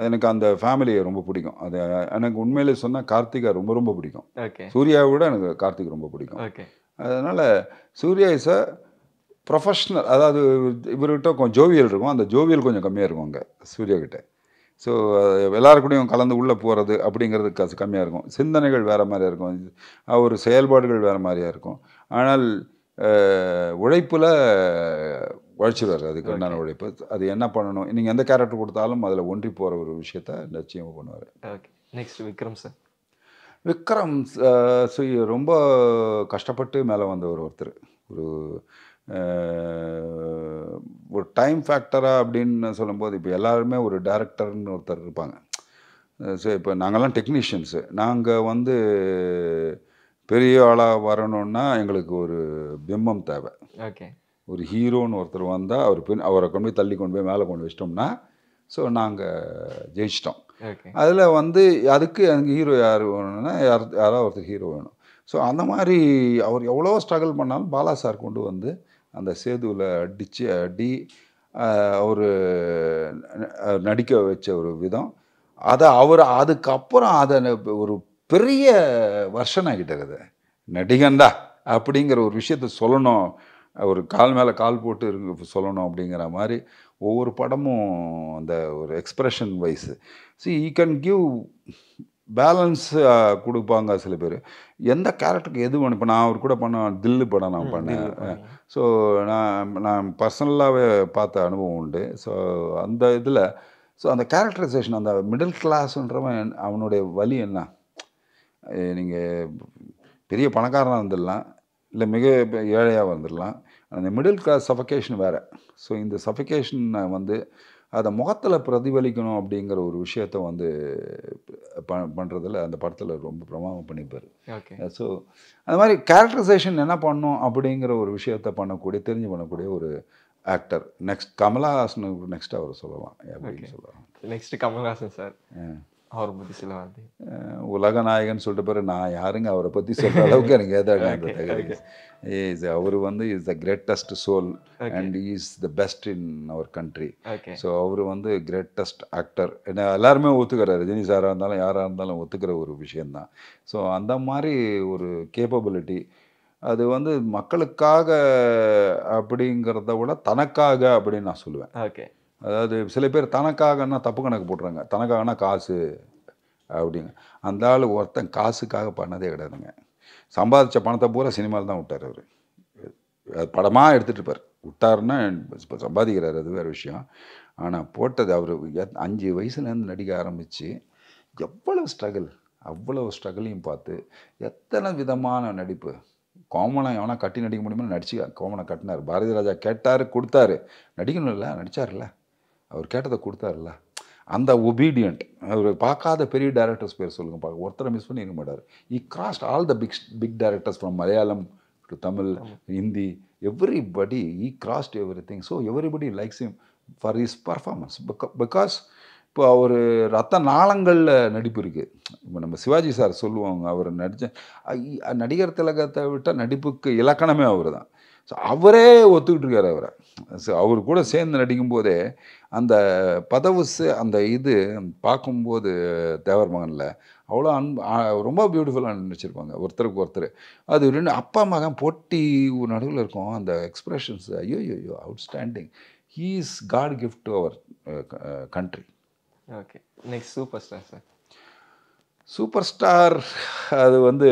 எனக்கு அந்த ஃபேமிலியை ரொம்ப பிடிக்கும். அது எனக்கு உண்மையிலே சொன்னால் கார்த்திகா ரொம்ப ரொம்ப பிடிக்கும். சூர்யாவை விட எனக்கு கார்த்திக் ரொம்ப பிடிக்கும். அதனால் சூர்யா இஸ் அ ப்ரொஃபஷ்னல். அதாவது இவர்கிட்ட கொஞ்சம் ஜோவியல் இருக்கும், அந்த ஜோவியல் கொஞ்சம் கம்மியாக இருக்கும் அங்கே சூர்யாக்கிட்ட. ஸோ எல்லாருக்கூடையும் கலந்து உள்ளே போகிறது அப்படிங்கிறது காசு கம்மியாக இருக்கும். சிந்தனைகள் வேறு மாதிரியாக இருக்கும், அவர் செயல்பாடுகள் வேறு மாதிரியாக இருக்கும். ஆனால் உழைப்பில் உழைச்சிடுவார். அதுக்கு உண்டான உழைப்பு. அது என்ன பண்ணணும், நீங்கள் எந்த கேரக்டர் கொடுத்தாலும் அதில் ஒன்றி போகிற ஒரு விஷயத்த நிச்சயமாக பண்ணுவார். Okay, next Vikram sir. Vikram ரொம்ப கஷ்டப்பட்டு மேலே வந்தவர் ஒருத்தர். ஒரு டைம் ஃபேக்டராக அப்படின்னு சொல்லும்போது இப்போ எல்லாருமே ஒரு டைரக்டர்னு ஒருத்தர் இருப்பாங்க. ஸோ இப்போ நாங்கள்லாம் டெக்னீஷியன்ஸு. நாங்கள் வந்து பெரிய ஆளாக வரணுன்னா எங்களுக்கு ஒரு பிம்பம் தேவை. ஓகே, ஒரு ஹீரோன்னு ஒருத்தர் வந்தால் அவரை கொண்டு போய் தள்ளி கொண்டு போய் மேலே கொண்டு வச்சிட்டோம்னா ஸோ நாங்கள் ஜெயிச்சிட்டோம். அதில் வந்து அதுக்கு எனக்கு ஹீரோ யார் வேணும்னா யாராவது ஒருத்தர் ஹீரோ வேணும். ஸோ அந்த மாதிரி அவர் எவ்வளோ ஸ்ட்ரகிள் பண்ணாலும் பாலா சார் கொண்டு வந்து அந்த சேதுவில் அடி அவர் நடிக்க வச்ச ஒரு விதம், அதை அதுக்கப்புறம் அதை ஒரு பெரிய வருஷன் ஆகிட்டார். நடிகண்டா அப்படிங்கிற ஒரு விஷயத்த சொல்லணும், ஒரு கால் மேலே கால் போட்டு சொல்லணும் அப்படிங்கிற மாதிரி ஒவ்வொரு படமும் அந்த ஒரு expression wise. E can give balance கொடுப்பாங்க சில பேர். எந்த கேரக்டருக்கு எது வேணும். இப்போ நான் அவர் கூட தில்லு படம் நான் பண்ணேன். ஸோ நான் பர்சனலாகவே பார்த்த அனுபவம் உண்டு. ஸோ அந்த இதில் அந்த கேரக்டரைசேஷன், அந்த மிடில் கிளாஸ்ன்றவன் அவனுடைய வலி என்ன, நீங்கள் பெரிய பணக்காரனாக இருந்துடலாம், இல்லை மிக ஏழையாக வந்துடலாம், அந்த மிடில் கிளாஸ் சஃபகேஷன் வேறு. ஸோ இந்த சஃபகேஷன் வந்து அதை முகத்தில் பிரதிபலிக்கணும் அப்படிங்கிற ஒரு விஷயத்த வந்து பண்ணுறதில் அந்த படத்தில் ரொம்ப பிரமாதம் பண்ணிப்பார். ஸோ அந்த மாதிரி கேரக்டரைசேஷன் என்ன பண்ணும் அப்படிங்கிற ஒரு விஷயத்த தெரிஞ்சு பண்ணக்கூடிய ஒரு ஆக்டர். நெக்ஸ்ட் கமலஹாசனுக்கு நெக்ஸ்ட் அவர் சொல்லலாம் அப்படின்னு சொல்லலாம். நெக்ஸ்ட் கமலஹாசன் சார், அவரை பற்றி சில வார்த்தை. உலக நாயகன் சொல்லிட்டு பிறகு நான் யாருங்க அவரை பற்றி சொல்கிற அளவுக்கு எனக்கு ஏதாவது. அவர் வந்து is the greatest soul and is the best in our country. So அவர் வந்து கிரேட்டஸ்ட் ஆக்டர். ஏன்னா எல்லாருமே ஒத்துக்கிறார், ரஜினி சாராக இருந்தாலும் யாராக இருந்தாலும் ஒத்துக்கிற ஒரு விஷயந்தான். ஸோ அந்த மாதிரி ஒரு கேப்பபிலிட்டி அது வந்து மக்களுக்காக அப்படிங்கிறத விட தனக்காக அப்படின்னு நான் சொல்லுவேன். அதாவது சில பேர் தனக்காகன்னா தப்பு கணக்கு போட்டுறாங்க. தனக்காகனா காசு அப்படிங்க. அந்த ஆள் ஒருத்தன் காசுக்காக பண்ணதே கிடையாதுங்க. சம்பாதிச்ச பணத்தை பூரா சினிமாவில் தான் விட்டார். அவர் அது படமாக எடுத்துகிட்டு இருப்பார். விட்டாருன்னா இப்போ சம்பாதிக்கிறார், அது வேறு விஷயம். ஆனால் போட்டது அவர் 5 வயசுலேருந்து நடிக்க ஆரம்பித்து எவ்வளவு ஸ்ட்ரகிள், அவ்வளவு ஸ்ட்ரகிளையும் பார்த்து எத்தனை விதமான நடிப்பு. கோமனை எவனா கட்டி நடிக்க முடியுமா நடிச்சு கோமனை கட்டினார். பாரதி ராஜா கேட்டார், கொடுத்தாரு. நடிக்கணும் இல்லை, நடித்தார்ல, அவர் கேட்டதை கொடுத்தாருல்ல. அந்த ஒபீடியன்ட். அவர் பார்க்காத பெரிய டைரக்டர்ஸ் பேர் சொல்லுங்கள், பார்க்க ஒருத்தரை மிஸ் பண்ணி இருக்க மாட்டார். He crossed all the big directors from Malayalam to Tamil, Hindi, everybody. He crossed everything. So everybody likes him for his performance. Because இப்போ அவர் ரத்த நாளங்களில் நடிப்பு இருக்குது. இப்போ நம்ம சிவாஜி சார் சொல்லுவாங்க, அவர் நடிகர் திலகத்தை விட்டால் நடிப்புக்கு இலக்கணமே அவர் தான். ஸோ அவரே ஒத்துக்கிட்டு இருக்கார் அவரை. ஸோ அவர் கூட சேர்ந்து நடிக்கும்போதே அந்த பதவுசு அந்த இது பார்க்கும்போது தேவர் மகனில் அவ்வளோ ரொம்ப பியூட்டிஃபுல்லாக நினச்சிருப்பாங்க ஒருத்தருக்கு ஒருத்தர். அது 2 அப்பா மகன் போட்டி நடுவில் இருக்கும் அந்த எக்ஸ்பிரஷன்ஸ். ஐயோ ஐயோ outstanding. He is god gift to our country. Okay, next super star sir. Super star அது வந்து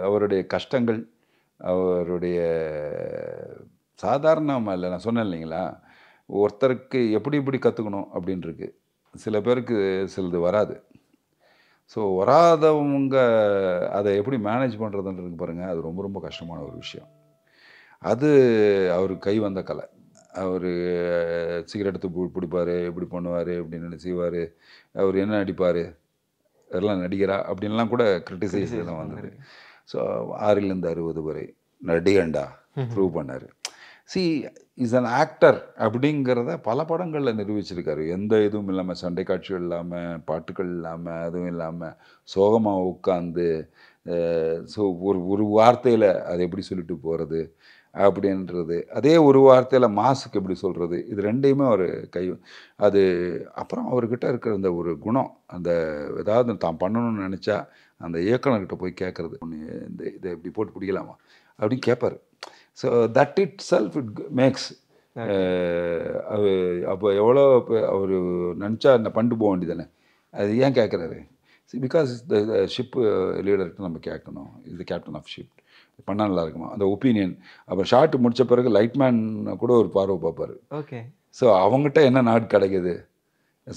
அவருடைய கஷ்டங்கள், அவருடைய சாதாரணமாக இல்லை. நான் சொன்னேன் இல்லைங்களா, ஒருத்தருக்கு எப்படி எப்படி கற்றுக்கணும் அப்படின்ட்டுருக்கு. சில பேருக்கு சிலது வராது. ஸோ வராதவங்க அதை எப்படி மேனேஜ் பண்ணுறதுன்றது பாருங்கள், அது ரொம்ப ரொம்ப கஷ்டமான ஒரு விஷயம். அது அவருக்கு கை வந்த கலை. அவர் சிகரெட் எடுத்து பிடிப்பார், எப்படி பண்ணுவார், எப்படின்னு செய்வார், அவர் என்ன நடிப்பார், அதெல்லாம் நடிகரா அப்படின்லாம் கூட கிரிட்டிசைஸ்லாம் வந்தது. ஸோ 6லேருந்து 60 வரை நடிகண்டா ப்ரூவ் பண்ணார். சி இஸ் அன் ஆக்டர் அப்படிங்கிறத பல படங்களில் நிரூபிச்சிருக்காரு. எந்த இதுவும் இல்லாமல், சண்டை காட்சிகள் இல்லாமல், பாட்டுகள் இல்லாமல், அதுவும் இல்லாமல் சோகமாக உட்காந்து ஸோ ஒரு வார்த்தையில் அதை எப்படி சொல்லிட்டு போகிறது அப்படின்றது, அதே ஒரு வார்த்தையில் மாசுக்கு எப்படி சொல்கிறது, இது ரெண்டையுமே அவர் அது அப்புறம் அவர்கிட்ட இருக்கிற அந்த ஒரு குணம், அந்த ஏதாவது தான் பண்ணணும்னு நினச்சா அந்த இயக்குனர்கிட்ட போய் கேட்குறது, இதை இப்படி போட்டு பிடிக்கலாமா அப்படின்னு கேட்பார். So that it self it makes. அப்போ எவ்வளோ அவர் நினச்சா அந்த பண்ணிட்டு போக வேண்டியதானே, அது ஏன் கேட்குறாரு? பிகாஸ் த ஷிப்பு லீடர்கிட்ட நம்ம கேட்கணும், இது கேப்டன் ஆஃப் ஷிப் பண்ணால் நல்லா இருக்குமா அந்த ஒப்பீனியன். அப்புறம் ஷார்ட் முடித்த பிறகு லைட்மேன் கூட ஒரு பார்வை பார்ப்பார். ஓகே, ஸோ அவங்ககிட்ட என்ன நாடு கிடைக்குது,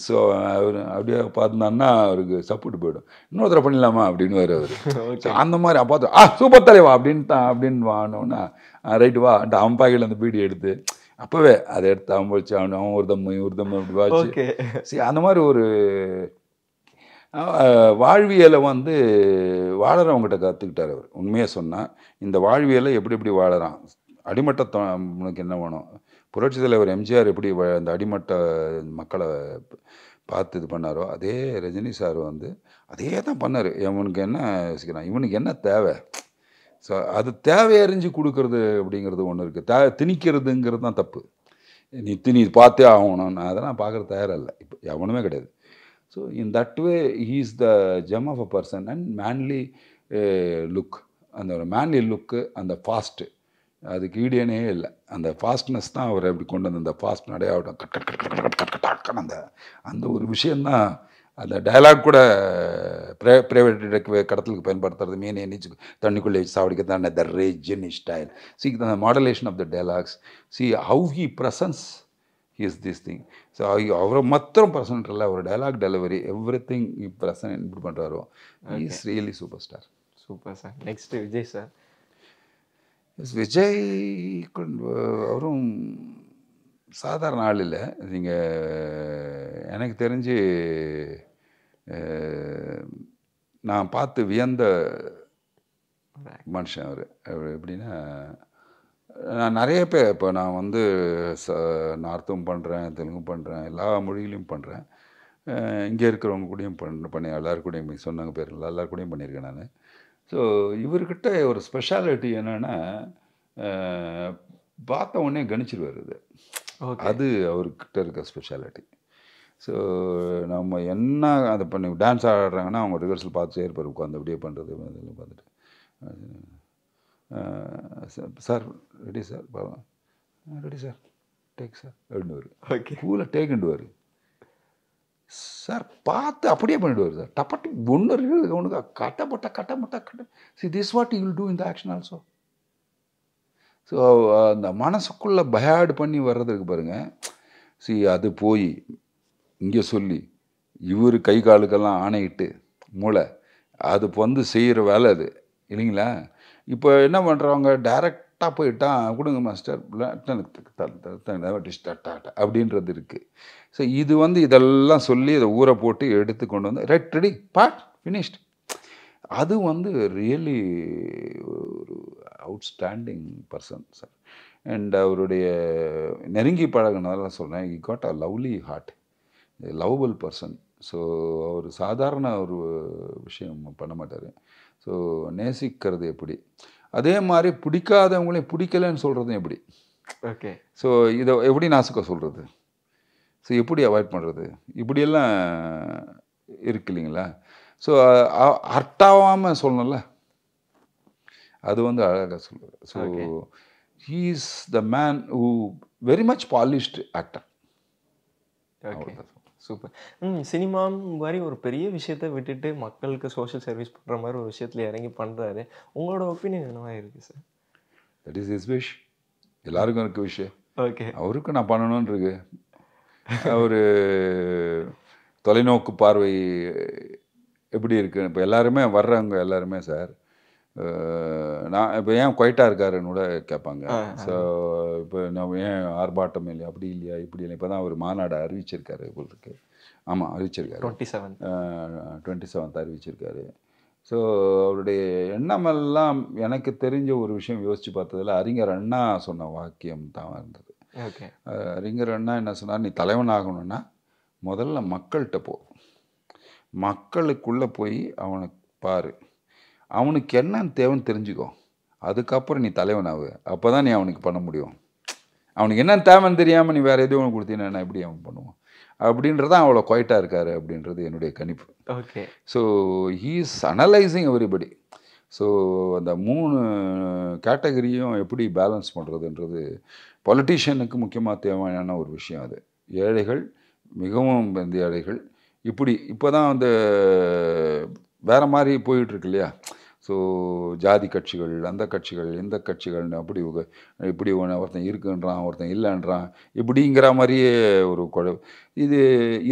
ஸோ அவர் அப்படியே பார்த்துனான்னா அவருக்கு சப்போர்ட் போயிடும். இன்னொரு தடவை பண்ணிடலாமா அப்படின்னு அவர். ஸோ அந்த மாதிரி பார்த்து சூப்பர் தலைவா அப்படின்னு வானோன்னா ரைட்டு வான்ட்டு அவன் பாக்கையில் அந்த பீடி எடுத்து அப்போவே அதை எடுத்து அவன் போச்சு, அவன் ஒரு தம்மு அப்படி வாச்சு. சரி, அந்த மாதிரி ஒரு வாழ்வியலை வந்து வாழறவங்ககிட்ட கற்றுக்கிட்டார் அவர். உண்மையாக சொன்னால் இந்த வாழ்வியலை எப்படி எப்படி வாழறான், அடிமட்டத்தவனுக்கு என்ன வேணும், புரட்சி தலைவர் எம்ஜிஆர் எப்படி அந்த அடிமட்ட மக்களை பார்த்து இது பண்ணாரோ, அதே ரஜினி சார் வந்து அதே தான் பண்ணார். இவனுக்கு என்ன யோசிக்கிறான், இவனுக்கு என்ன தேவை, ஸோ அது தேவையறிஞ்சு கொடுக்கறது அப்படிங்கிறது ஒன்று இருக்குது. திணிக்கிறதுங்கிறது தான் தப்பு. நீ பார்த்தே ஆகணும், நான் அதெல்லாம் பார்க்குறது தயாரில்லை இப்போ எவனுமே கிடையாது. So in that way he is the gem of a person. And manly look, அந்த ஒரு மேன்லி லுக்கு, அந்த ஃபாஸ்ட்டு, அதுக்கு ஈடியனே இல்லை. அந்த ஃபாஸ்ட்னஸ் தான் அவர் எப்படி கொண்டு வந்து அந்த ஃபாஸ்ட் நடையாகட்டும், கட் அந்த ஒரு விஷயந்தான். அந்த டயலாக் கூட ப்ரைவேட் கடத்தலுக்கு பயன்படுத்துறது, மீன் எண்ணிச்சு தண்ணிக்குள்ளே சாவடிக்க தான் த ரேஜன் style. See the modulation of the dialogues, see how he presents is this thing. So அவரை மாத்திரம் ப்ரெசன்ட் இல்லை, அவர் dialogue delivery everything present எப்படி பண்ணுறாரோ, is really super star. Super sir. Next Vijay sir. Vijay அவரும் சாதாரண ஆள் இல்லை. நீங்கள் எனக்கு தெரிஞ்சு நான் பார்த்து வியந்த மனுஷன் அவர். எப்படின்னா, நான் நிறைய பேர் இப்போ நான் வந்து நார்த்தும் பண்ணுறேன், தெலுங்கும் பண்ணுறேன், எல்லா மொழியிலையும் பண்ணுறேன். இங்கே இருக்கிறவங்க கூடயும் பண்ணி எல்லாருக்கூடையும் சொன்னாங்க பேர் எல்லாருக்கூடையும் பண்ணியிருக்கேன் நான். ஸோ இவர்கிட்ட ஒரு ஸ்பெஷாலிட்டி என்னென்னா, பார்த்த உடனே கணிச்சிருவார். அது அவர்கிட்ட இருக்க ஸ்பெஷாலிட்டி. ஸோ நம்ம என்ன அதை பண்ணி டான்ஸ் ஆடுறாங்கன்னா அவங்க ரிஹர்சல் பார்த்துட்டே இருப்பார், உட்காந்து அப்படியே பண்ணுறது இதெல்லாம் பார்த்துட்டு, sir ready sir, ready sir, take sir அப்படின்னுவார். ஓகே, கூலாக டேக்குண்டுவார் சார், பார்த்து அப்படியே பண்ணிவிடுவார் சார். டப்பட்டு ஒன்று இருக்குது ஒன்று கட்ட see this what you will do in the action also. So அந்த மனசுக்குள்ளே பயாடு பண்ணி வர்றதுக்கு பாருங்கள். சி அது போய் இங்கே சொல்லி இவர் கை காலுக்கெல்லாம் ஆணையிட்டு மூளை அது வந்து செய்கிற வேலை அது இல்லைங்களா. இப்போ என்ன பண்ணுறவங்க டைரெக்டாக போயிட்டான் கொடுங்க மாஸ்டர் அப்படின்றது இருக்குது. ஸோ இது வந்து இதெல்லாம் சொல்லி அதை ஊற போட்டு எடுத்து கொண்டு வந்து ரெடி பார்ட் ஃபினிஷ்ட். அது வந்து ரியலி ஒரு அவுட்ஸ்டாண்டிங் பர்சன் சார். அண்ட் அவருடைய நெருங்கி பழகினதால சொல்கிறேன், he got a lovely heart, lovable person. So அவர் சாதாரண ஒரு விஷயம் பண்ண மாட்டார். ஸோ நேசிக்கிறது எப்படி, அதே மாதிரி பிடிக்காதவங்களையும் பிடிக்கலன்னு சொல்கிறதும் எப்படி. ஓகே, ஸோ இதை எப்படி நாசுக்க சொல்கிறது, ஸோ எப்படி அவாய்ட் பண்ணுறது, இப்படியெல்லாம் இருக்கு இல்லைங்களா. ஸோ ஹர்ட்டாகாமல் சொல்லணும்ல, அது வந்து அழகாக சொல்லுவார். So he is the man who very much polished actor. Super. Cinema மாதிரி ஒரு பெரிய விஷயத்த விட்டுட்டு மக்களுக்கு சோஷியல் சர்வீஸ் பண்ணுற மாதிரி ஒரு விஷயத்தில் இறங்கி பண்ணுறாரு. உங்களோட ஒப்பீனியன் என்னவா இருக்குது sir? That is is wish. எல்லாருக்கும் இருக்க விஷயம். ஓகே. அவருக்கும் நான் பண்ணணும்னு இருக்கு. அவர் தொலைநோக்கு பார்வை எப்படி இருக்குது? இப்போ எல்லாருமே வர்றவங்க எல்லாருமே சார், நான் இப்போ ஏன் குவைட்டாக இருக்காருன்னு கூட கேட்பாங்க. ஸோ இப்போ நான் ஏன் ஆர்ப்பாட்டம் இல்லையா, அப்படி இல்லையா, இப்படி இல்லை. இப்போ தான் அவர் மாநாடு அறிவிச்சிருக்காரு உங்களுக்கு. ஆமாம், அறிவிச்சிருக்காரு. 27th அறிவிச்சிருக்காரு. ஸோ அவருடைய எண்ணமெல்லாம் எனக்கு தெரிஞ்ச ஒரு விஷயம் யோசித்து பார்த்ததில் அறிஞர் அண்ணா சொன்ன வாக்கியம் தான் இருந்தது. ஓகே. அறிஞர் அண்ணா என்ன சொன்னார், நீ தலைவன் ஆகணும்னா முதல்ல மக்கள்கிட்ட போ, மக்களுக்குள்ளே போய் அவனுக்கு பாரு, அவனுக்கு என்னன்னு தேவைன்னு தெரிஞ்சுக்கோ, அதுக்கப்புறம் நீ தலைவனாகு. அப்போ தான் நீ அவனுக்கு பண்ண முடியும். அவனுக்கு என்னென்னு தேவைன்னு தெரியாமல் நீ வேறு எதுவும் அவனுக்கு கொடுத்தீங்கன்னா எப்படி அவன் பண்ணுவான்? அப்படின்றதான் அவ்வளோ குவைட்டாக இருக்காரு அப்படின்றது என்னுடைய கணிப்பு. Okay. So he is analysing everybody. So அந்த 3 கேட்டகரியும் எப்படி பேலன்ஸ் பண்ணுறதுன்றது பொலிட்டீஷியனுக்கு முக்கியமாக தேவையான ஒரு விஷயம். அது ஏழைகள், மிகவும் இந்த ஏழைகள், இப்படி இப்போ தான் வந்து வேறு மாதிரி போயிட்டுருக்கு இல்லையா. ஸோ ஜாதி கட்சிகள், அந்த கட்சிகள், இந்த கட்சிகள்னு அப்படி இப்படி ஒருத்தன் இருக்குன்றான், ஒருத்தன் இல்லைன்றான், இப்படிங்கிற மாதிரியே ஒரு இது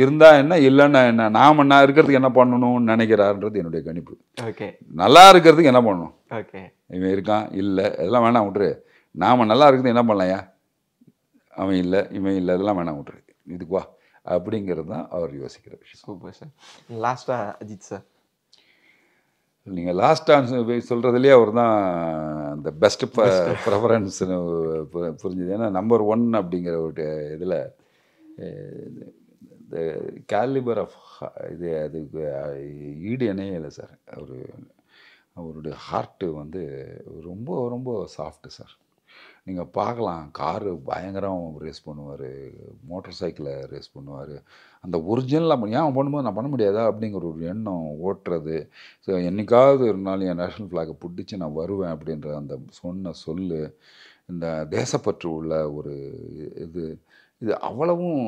இருந்தால் என்ன, இல்லைன்னா என்ன, நாம் நான் இருக்கிறதுக்கு என்ன பண்ணணும்னு நினைக்கிறாருன்றது என்னுடைய கணிப்பு. ஓகே. நல்லா இருக்கிறதுக்கு என்ன பண்ணணும்? ஓகே. இவன் இருக்கான், இல்லை, இதெல்லாம் வேணாம் விட்டுரு. நாம் நல்லா இருக்கிறது என்ன பண்ணலையா, அவன் இல்லை, இவன் இல்லை, இதெல்லாம் வேணாம் விட்டுரு, இதுக்கு வா, அப்படிங்கிறது தான் அவர் யோசிக்கிற விஷயம். Super sir. லாஸ்ட்டாக அஜித் சார், நீங்கள் லாஸ்ட்டாக சொல்கிறதுலேயே அவர் தான் அந்த பெஸ்ட் ப்ரெஃபரன்ஸ்னு புரிஞ்சுது. ஏன்னா நம்பர் 1 அப்படிங்கிற ஒரு இதில் இந்த கேலிபர் ஆஃப் இது அதுக்கு ஈடு இணையே இல்லை சார். அவருடைய ஹார்ட்டு வந்து ரொம்ப ரொம்ப சாஃப்ட்டு சார். நீங்கள் பார்க்கலாம், காரு பயங்கரம் ரேஸ் பண்ணுவார், மோட்டர் சைக்கிளை ரேஸ் பண்ணுவார். அந்த ஒரிஜினலாக ஏன் பண்ணும்போது நான் பண்ண முடியாதா அப்படிங்கிற ஒரு எண்ணம் ஓட்டுறது. ஸோ என்றைக்காவது ஒரு நாள் என் நேஷ்னல் ஃப்ளாகை பிடிச்சி நான் வருவேன் அப்படின்ற அந்த சொன்ன சொல்லு, இந்த தேசப்பற்று உள்ள ஒரு இது இது அவ்வளவும்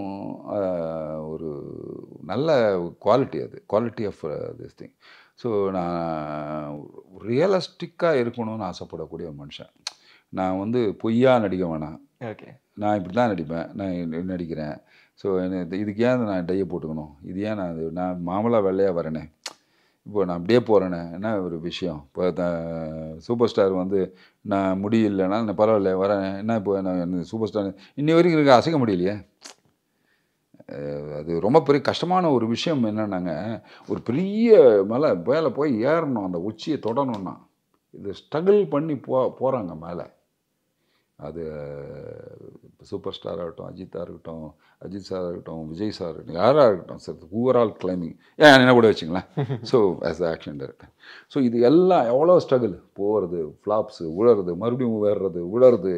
ஒரு நல்ல குவாலிட்டி. அது quality of this thing. So நான் ரியலிஸ்டிக்காக இருக்கணும்னு ஆசைப்படக்கூடிய ஒரு மனுஷன். நான் வந்து பொய்யா நடிக்க வேணாம். ஓகே. நான் இப்படி தான் நடிப்பேன், நான் நடிக்கிறேன். ஸோ இதுக்கு ஏன் நான் டையை போட்டுக்கணும், இது ஏன் நான் மாமூலாக வெள்ளையாக வரேனே, இப்போ நான் அப்படியே போகிறேனே, என்ன ஒரு விஷயம். இப்போ சூப்பர் ஸ்டார் வந்து நான் முடியலைன்னா நான் பரவாயில்ல வரேன், என்ன இப்போ நான் சூப்பர் ஸ்டார் இன்னி வரைக்கும் இருக்க அசைக்க முடியலையே. அது ரொம்ப பெரிய கஷ்டமான ஒரு விஷயம். என்னன்னாங்க, ஒரு பெரிய மேலே போய் ஏறணும், அந்த உச்சியை தொடணும்னா இது ஸ்ட்ரகிள் பண்ணி போகிறாங்க மேலே. அது சூப்பர் ஸ்டாராக இருக்கட்டும், அஜித் சாராக இருக்கட்டும், விஜய் சார் இருக்கட்டும், யாராக இருக்கட்டும் சார், ஓவரால் கிளைம்பிங் என்ன கூட வச்சுங்களேன். So as a action director, so இது எல்லாம் எவ்வளோ ஸ்ட்ரகிள், போகிறது, ஃப்ளாப்ஸு, உழறது, மறுபடியும் ஏறுறது, உழறது,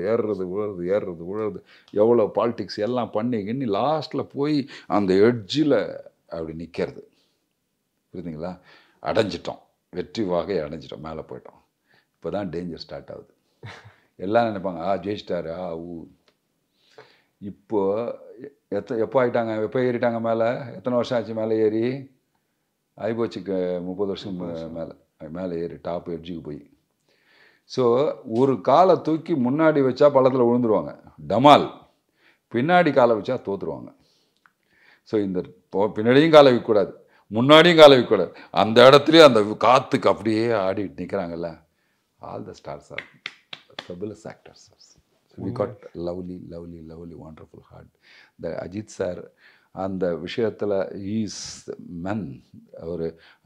உழறது, எவ்வளோ பாலிடிக்ஸ் எல்லாம் பண்ணி லாஸ்ட்டில் போய் அந்த எட்ஜில் அப்படி நிற்கிறது. புரியுதுங்களா? அடைஞ்சிட்டோம், வெற்றி வாகை அடைஞ்சிட்டோம், மேலே போயிட்டோம். இப்போ தான் டேஞ்சர் ஸ்டார்ட் ஆகுது. எல்லாம் நினைப்பாங்க ஜெயிச்சிட்டாரு இப்போ எப்போ ஆகிட்டாங்க, எப்போ ஏறிட்டாங்க மேலே, எத்தனை வருஷம் ஆச்சு மேலே ஏறி? ஆகிப்போச்சுக்கு 30 வருஷம் மேலே ஏறி டாப் எட்ஜுக்கு போய். ஸோ ஒரு காலை தூக்கி முன்னாடி வச்சா பள்ளத்தில் விழுந்துருவாங்க, டமால். பின்னாடி காலை வச்சா தோற்றுருவாங்க. ஸோ இந்த பின்னாடியும் காலை வைக்கக்கூடாது, முன்னாடியும் காலை வைக்கக்கூடாது. அந்த இடத்துலையே அந்த காற்றுக்கு அப்படியே ஆடிட்டு நிற்கிறாங்கல்ல. All the stars are fabulous actors. So we got lovely, wonderful heart. The Ajit sir, அந்த விஷயத்தில் ஈஸ் மென். அவர்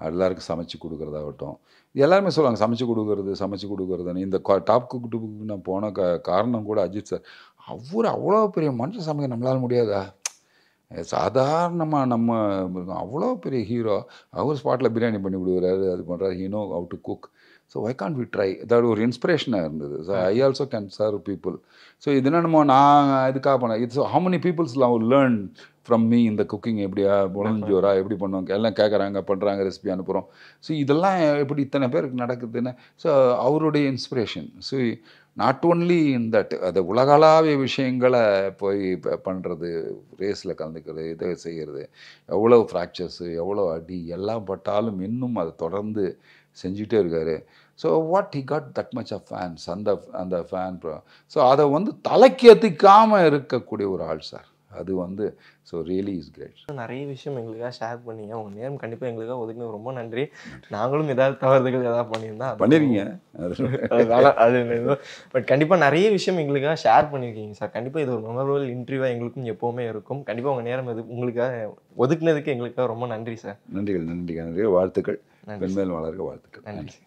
எல்லாருக்கும் சமைச்சு கொடுக்குறதாகட்டும், எல்லாருமே சொல்லுவாங்க சமைச்சு கொடுக்குறதுன்னு. இந்த டாப் குக் டுக்கு நான் போன காரணம் கூட அஜித் சார். அவ்வளோ பெரிய மனுஷன் சமைக்க நம்மளால முடியாதா? சாதாரணமாக நம்ம அவ்வளோ பெரிய ஹீரோ, அவர் ஸ்பாட்டில் பிரியாணி பண்ணி கொடுக்குறாரு, அது பண்ணுறாரு. He know how to cook. So I can't we try அது ஒரு இன்ஸ்பிரேஷனாக இருந்தது. So I also can serve people. So இது என்னென்னமோ நான் இதுக்காக பண்ணேன். It's how many peoples learn from me இந்த குக்கிங் எப்படியா முழஞ்சோரா எப்படி பண்ணுவாங்க எல்லாம் கேட்குறாங்க, பண்ணுறாங்க, ரெசிபி அனுப்புகிறோம். ஸோ இதெல்லாம் எப்படி இத்தனை பேருக்கு நடக்குதுன்னு. ஸோ அவருடைய inspiration. So not only in that அது உலகளாவிய விஷயங்களை போய் பண்ணுறது, ரேஸில் கலந்துக்கிறது, இதை செய்கிறது, எவ்வளோ ஃப்ராக்சர்ஸு எவ்வளோ அடி எல்லாம் பட்டாலும் இன்னும் அதை தொடர்ந்து செஞ்சுட்டே இருக்காரு. So what he got that much of fans அந்த ஃபேன். ஸோ அதை வந்து தலைக்கேற்றிக்காமல் இருக்கக்கூடிய ஒரு ஆள் சார். அது வந்து ஸோ ரியலி இஸ் கிரேட். நிறைய விஷயம் எங்களுக்காக ஷேர் பண்ணீங்க. உங்கள் நேரம் கண்டிப்பாக எங்களுக்காக ஒதுக்கினது ரொம்ப நன்றி. நாங்களும் ஏதாவது தவறுகள் ஏதாவது பண்ணிருங்க அது பட் கண்டிப்பாக நிறைய விஷயம் எங்களுக்காக ஷேர் பண்ணியிருக்கீங்க சார். கண்டிப்பாக இது ஒரு மெமரபிள் இன்டர்வியூவாக எங்களுக்கும் எப்போவுமே இருக்கும். கண்டிப்பாக உங்கள் நேரம் உங்களுக்காக ஒதுக்குனதுக்கு எங்களுக்காக ரொம்ப நன்றி சார். நன்றிகள். வாழ்த்துக்கள். மென்மேலும் வளர்க்க வாழ்த்துக்கள். நன்றி.